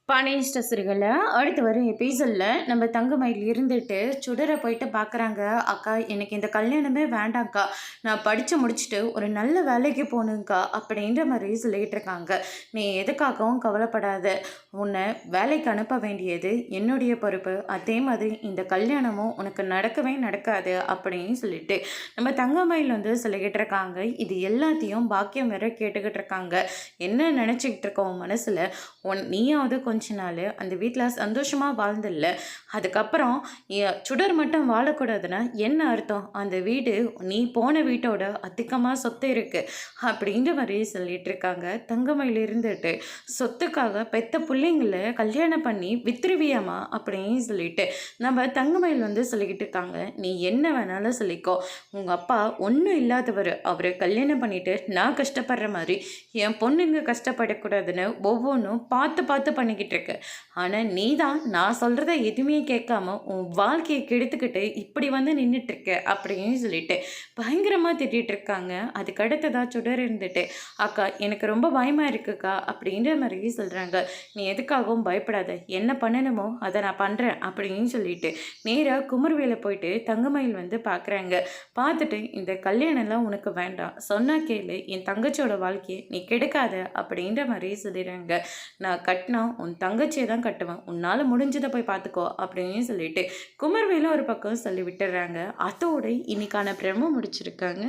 பானிஸ்ட சிறுகளில் அடுத்து வரும் எபிசோடில் நம்ம தங்கமயில் இருந்துட்டு சுடரை போயிட்டு பார்க்குறாங்க. அக்கா எனக்கு இந்த கல்யாணமே வேண்டாங்க்கா, நான் படித்து முடிச்சுட்டு ஒரு நல்ல வேலைக்கு போகணுங்க்கா அப்படின்ற மாதிரி சொல்லிகிட்டு இருக்காங்க. நீ எதுக்காகவும் கவலைப்படாத, உன்னை வேலைக்கு அனுப்ப வேண்டியது என்னுடைய பொறுப்பு, அதே மாதிரி இந்த கல்யாணமும் உனக்கு நடக்கவே நடக்காது அப்படின்னு சொல்லிட்டு நம்ம தங்கமயில் சொல்லிக்கிட்டு இருக்காங்க. இது எல்லாத்தையும் பாக்கியம் வேற கேட்டுக்கிட்டு இருக்காங்க. என்ன நினச்சிக்கிட்டு இருக்கோம் மனசில், நீயாவது கொஞ்ச நாள் அந்த வீட்டில் சந்தோஷமாக வாழ்ந்தில்ல, அதுக்கப்புறம் சுடர் மட்டும் வாழக்கூடாதுன்னா என்ன அர்த்தம்? அந்த வீடு நீ போன வீட்டோட அதிகமாக சொத்து இருக்குது அப்படின்ற மாதிரி சொல்லிட்டு இருக்காங்க. தங்கமயில் இருந்துட்டு சொத்துக்காக பெத்த பிள்ளைங்கள கல்யாணம் பண்ணி வித்துருவியாமா அப்படின்னு சொல்லிட்டு நம்ம தங்கமயில் சொல்லிக்கிட்டு இருக்காங்க. நீ என்ன வேணாலும் சொல்லிக்கோ, உங்கள் அப்பா ஒன்றும் இல்லாதவர், அவரை கல்யாணம் பண்ணிட்டு நான் கஷ்டப்படுற மாதிரி என் பொண்ணுங்க கஷ்டப்படக்கூடாதுன்னு ஒவ்வொன்றும் பார்த்து பார்த்து பண்ணிக்கிட்டு இருக்கு. ஆனால் நீ தான் நான் சொல்கிறத எதுவுமே கேட்காம உன் வாழ்க்கையை கெடுத்துக்கிட்டு இப்படி நின்றுட்டுருக்க அப்படின்னு சொல்லிட்டு பயங்கரமாக திட்டிகிட்டு இருக்காங்க. அதுக்கு அடுத்ததாக சுடர் இருந்துட்டு, அக்கா எனக்கு ரொம்ப பயமாக இருக்குக்கா அப்படின்ற மாதிரி சொல்கிறாங்க. நீ எதுக்காகவும் பயப்படாத, என்ன பண்ணணுமோ அதை நான் பண்ணுறேன் அப்படின்னு சொல்லிட்டு நேராக குமர்வேலை போயிட்டு தங்கமயில் பார்க்குறாங்க. பார்த்துட்டு இந்த கல்யாணம்லாம் உனக்கு வேண்டாம், சொன்னா கேளு, என் தங்கச்சியோட வாழ்க்கையை நீ கெடுக்காத அப்படின்ற மாதிரி சொல்லிடுறாங்க. நான் கட்டினா உன் தங்கச்சியை தான் கட்டுவேன், உன்னால் முடிஞ்சதை போய் பார்த்துக்கோ அப்படின்னு சொல்லிட்டு குமர்வேலும் ஒரு பக்கம் சொல்லி விட்டுறாங்க. அதோடு இன்னைக்கான பிரம முடிச்சிருக்காங்க.